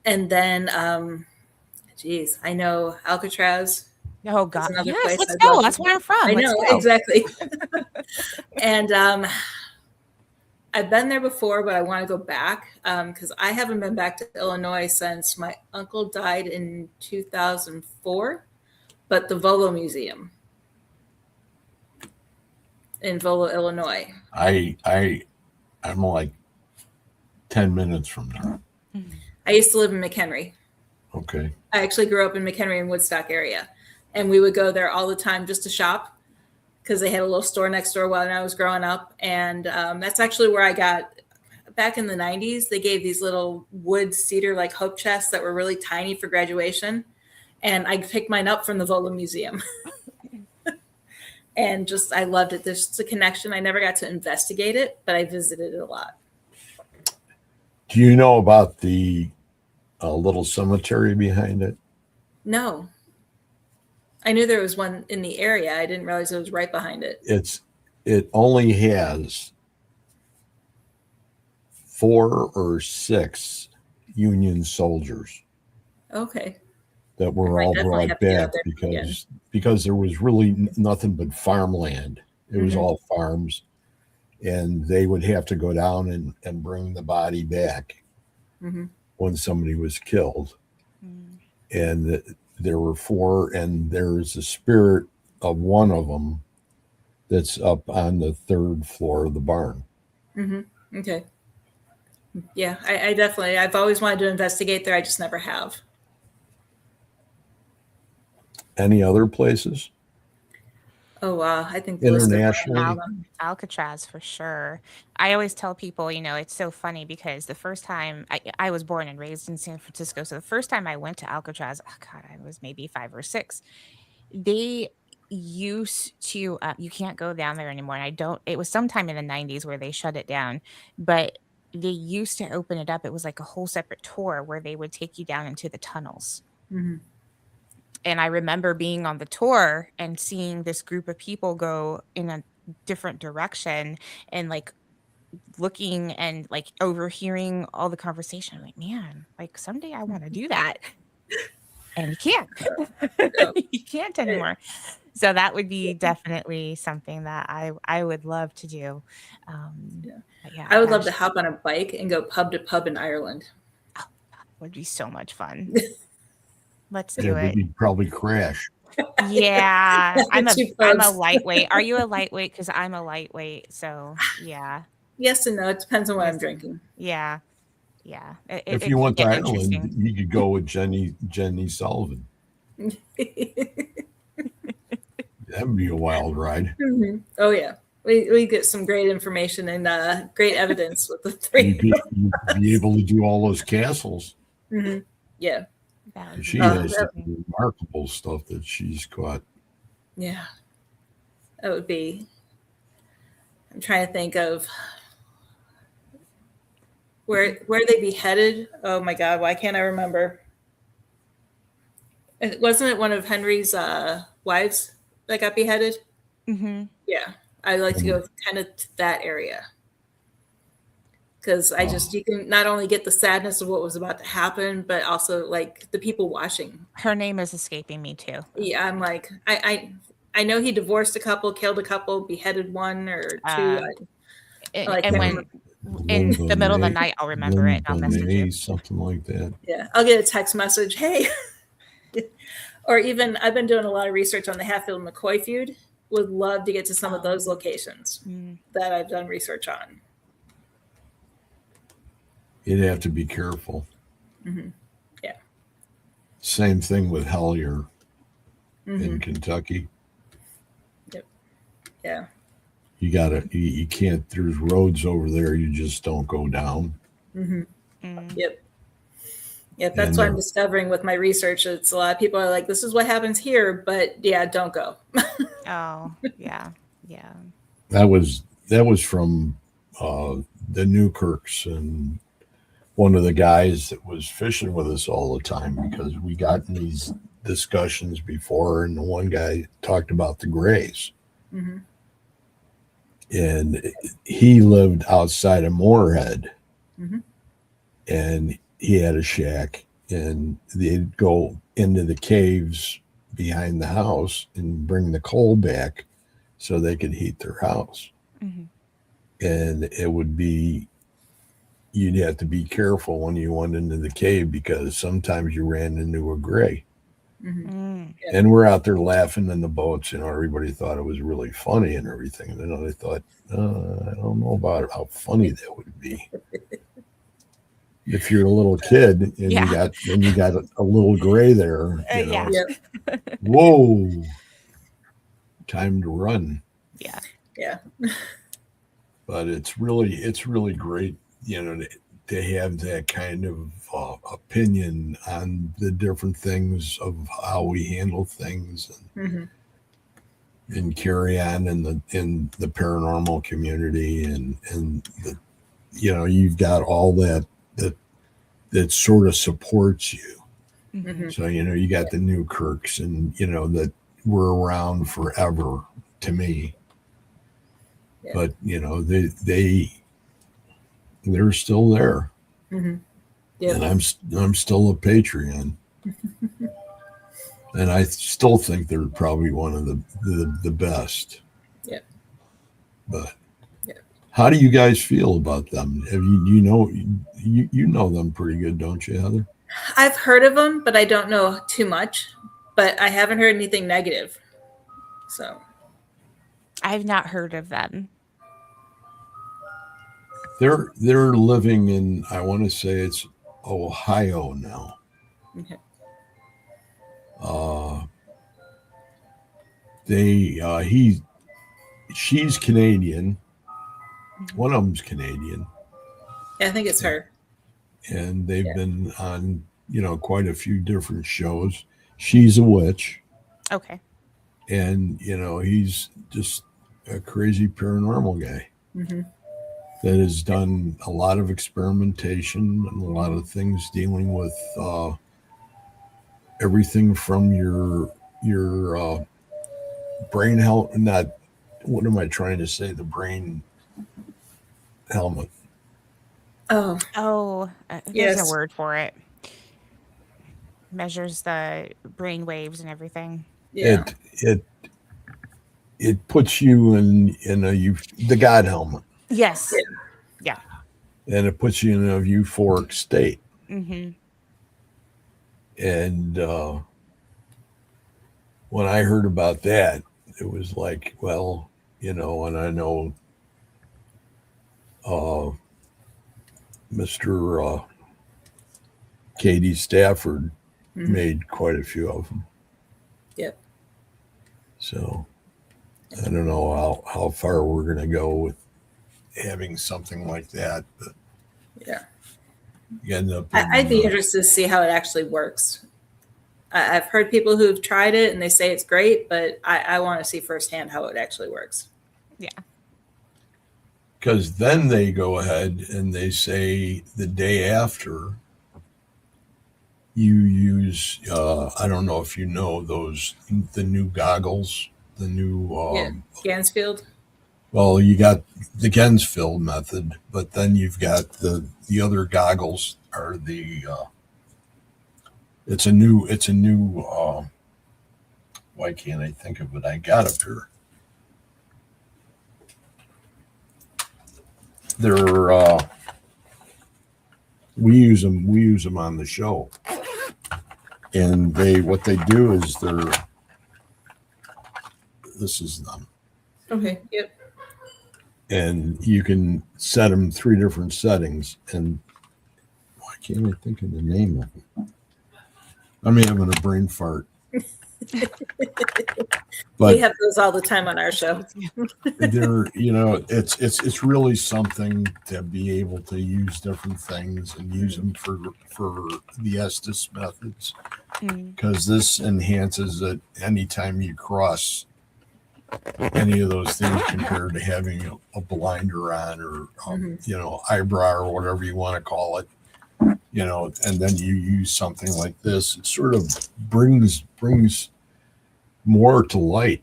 And then, geez, I know Alcatraz Oh is God. another Yes, place let's I'd go. love That's to. where I'm from. I Let's know, go. exactly. And I've been there before, but I want to go back because I haven't been back to Illinois since my uncle died in 2004. But the Volo Museum in Volo, Illinois. I'm like 10 minutes from there. I used to live in McHenry. Okay. I actually grew up in McHenry and Woodstock area, and we would go there all the time just to shop because they had a little store next door while I was growing up. And that's actually where I got, back in the 90s, they gave these little wood cedar like hope chests that were really tiny for graduation. And I picked mine up from the Volo Museum. And just, I loved it. There's just a connection. I never got to investigate it, but I visited it a lot. Do you know about the little cemetery behind it? No. I knew there was one in the area. I didn't realize it was right behind it. It only has 4 or 6 Union soldiers Okay. that I were might all definitely brought have to get out back there again. because there was really nothing but farmland. It was Mhm. all farms, and they would have to go down and bring the body back Mm-hmm. when somebody was killed. Mm. And there were 4, and there's a spirit of one of them that's up on the 3rd floor of the barn. Mm-hmm. Okay. Yeah, I definitely, I've always wanted to investigate there. I just never have. Any other places Oh, wow. I think the list of internationally? Alcatraz for sure. I always tell people, it's so funny because the first time I was born and raised in San Francisco. So the first time I went to Alcatraz, oh God, I was maybe 5 or 6. They used to, you can't go down there anymore. And it was sometime in the 90s where they shut it down, but they used to open it up. It was like a whole separate tour where they would take you down into the tunnels. Mm-hmm. And I remember being on the tour and seeing this group of people go in a different direction and like looking and like overhearing all the conversation. I'm like, man, like someday I want to do that. And you can't. So, You can't anymore. So that would be definitely something that I would love to do. Yeah. But yeah, I would love to gosh, hop on a bike and go pub to pub in Ireland. would be so much fun. Let's Yeah, do but it. you'd probably crash. Yeah, I'm a Too I'm a close. lightweight. Are you a lightweight? Because I'm a lightweight. So yeah, Yes and no. It depends on what I'm yes, drinking. yeah, yeah. If It you could went to get Ireland, interesting. you could go with Jenny Sullivan. That would be a wild ride. Mhm. Oh yeah, we get some great information and great evidence with the You'd three. be able to do all those castles. Hmm. Yeah. That would be She has some interesting. remarkable stuff that she's caught. Yeah. That would be. I'm trying to think of where they beheaded. Oh my God, why can't I remember? Wasn't it one of Henry's wives that got beheaded? Hmm. Yeah, I like to go kind of to that area because I just Oh, you can not only get the sadness of what was about to happen, but also like the people watching. Her name is escaping me too. Yeah, I'm like I know he divorced a couple, killed a couple, beheaded one or two. Um, I and can't when remember. in the middle of the Bonet, night, I'll remember it and I'll message you. something like that. Yeah, I'll get a text message. Hey, or even I've been doing a lot of research on the Hatfield McCoy feud. Would love to get to some of those locations Mm. that I've done research on. You'd have to be careful. Hmm. Yeah. Same thing with Hellier Hmm. in Kentucky. Yep. Yeah. You can't, there's roads over there you just don't go down. Hmm. Mm. Yep. Yep. That's And what I'm discovering with my research. It's a lot of people are like, this is what happens here, but yeah, don't go. Oh, yeah, yeah. that was from the Newkirks, and one of the guys that was fishing with us all the time, because we got in these discussions before, and the one guy talked about the Grays, Hmm. and he lived outside of Moorhead, Hmm. and he had a shack, and they'd go into the caves behind the house and bring the coal back so they could heat their house. Hmm. And it would be, you'd have to be careful when you went into the cave, because sometimes you ran into a gray. Hmm. Mm. Yeah. And we're out there laughing in the boats, everybody thought it was really funny and everything. And then I thought, I don't know about how funny that would be. If you're a little kid and Yeah. you got a little gray there, Yeah. Yep. whoa, time to run. Yeah. Yeah. But it's really great, to have that kind of opinion on the different things of how we handle things, Hmm. and carry on in the paranormal community, and the, you've got all that sort of supports you. Hmm. Hmm. So you got the Newkirks, and that were around forever to me. Yeah. But they're still there, Hmm. Yep. and I'm still a Patreon, and I still think they're probably one of the best. Yeah. But Yeah. how do you guys feel about them? Have you know them pretty good, don't you, Heather? I've heard of them, but I don't know too much. But I haven't heard anything negative. So. I've not heard of them. They're living in, I want to say it's Ohio now. Okay. She's Canadian. Mhm. One of them's Canadian, Yeah, I think it's her. and they've Yeah. been on quite a few different shows. She's a witch, Okay. and he's just a crazy paranormal guy Hmm. that has done a lot of experimentation and a lot of things dealing with everything from your brain health. Not, what am I trying to say? The brain helmet. Oh, Oh, there's a yes. word for it. Measures the brain waves and everything. Yeah. It it puts you in the God helmet, Yes. Yeah. and it puts you in a euphoric state. Mm-hmm. And when I heard about that, it was like, well, and I know Mr. Katie Stafford made quite a few of them. Yep. So I don't know how far we're going to go with having something like that, but Yeah. you end up I'd be interested to see how it actually works. I've heard people who've tried it and they say it's great, but I want to see firsthand how it actually works. Yeah. because then they go ahead and they say the day after you use I don't know if you know the new goggles, the new Gansfield. well, you got the Gensfield method, but then you've got the other goggles are the it's a new why can't I think of it? I got it here. They're we use them on the show, and what they do is this is them. Okay. Yep. And you can set them 3 different settings, and why can't I think of the name of it? I'm having a brain fart. But we have those all the time on our show. they're it's really something to be able to use different things and use them for the Estes methods, because this enhances it anytime you cross any of those things compared to having a blinder on or eyebrow or whatever you want to call it, and then you use something like this. It sort of brings more to light.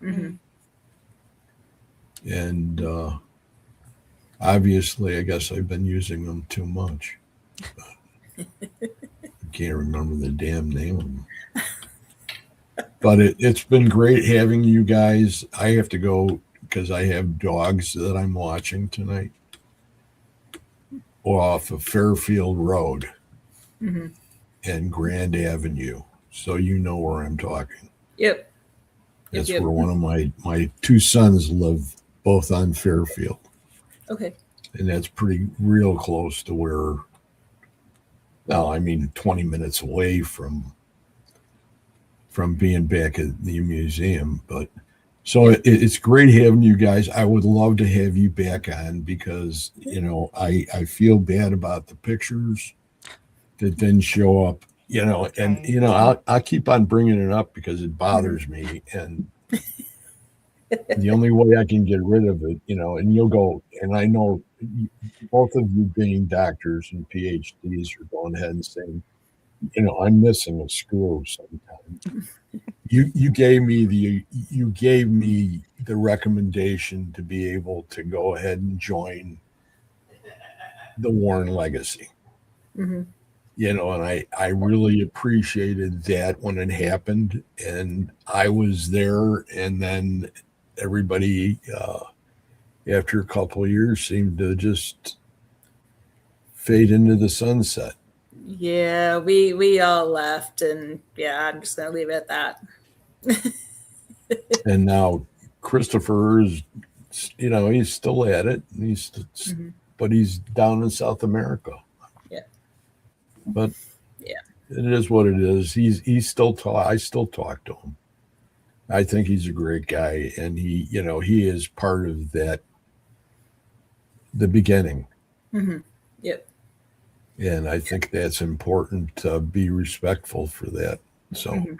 Mm-hmm. And obviously I guess I've been using them too much. I can't remember the damn name of them. But it's been great having you guys. I have to go because I have dogs that I'm watching tonight off of Fairfield Road and Grand Avenue. So you know where I'm talking. Yep. That's where one of my 2 sons live, both on Fairfield. Okay. And that's pretty real close to where, 20 minutes away from being back at the museum. But so it's great having you guys. I would love to have you back on because, I feel bad about the pictures that didn't show up, I'll keep on bringing it up because it bothers me. And the only way I can get rid of it, and you'll go, and I know both of you being doctors and PhDs are going ahead and saying, I'm missing a screw sometimes. You gave me the recommendation to be able to go ahead and join the Warren Legacy. Mm-hmm. And I really appreciated that when it happened, and I was there, and then everybody after a couple of years seemed to just fade into the sunset. Yeah, we all left, and I'm just gonna leave it at that. And now Christopher is, he's still at it. But he's down in South America. Yeah. But it is what it is. He's still I still talk to him. I think he's a great guy, and he is part of the beginning. Mm-hmm. Yep. And I think that's important to be respectful for that. So,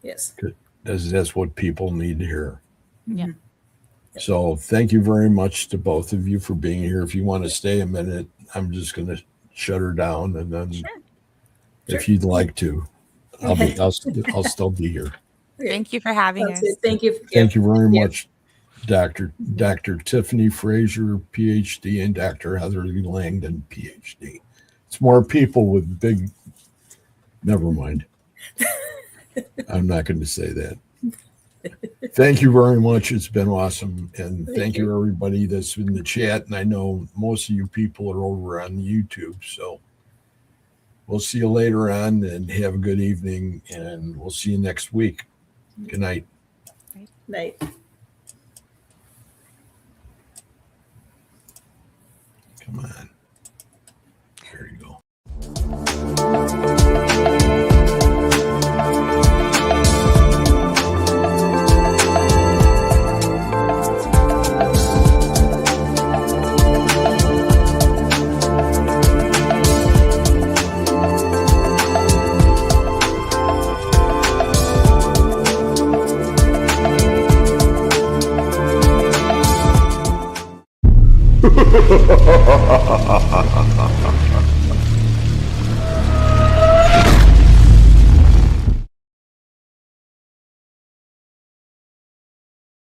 yes, that's what people need to hear. Yeah. So, thank you very much to both of you for being here. If you want to stay a minute, I'm just going to shut her down, and then if you'd like to, I'll still be here. Thank you for having us. Thank you. Thank you very much, Dr. Tiffany Fraser, PhD, and Dr. Heather Langdon, PhD. It's more people with big. Never mind. I'm not going to say that. Thank you very much. It's been awesome. And Thank thank you, everybody that's in the chat. And I know most of you people are over on YouTube. So we'll see you later on and have a good evening. And we'll see you next week. Good night. Night. Come on. There you go. Ha ha ha ha ha ha ha.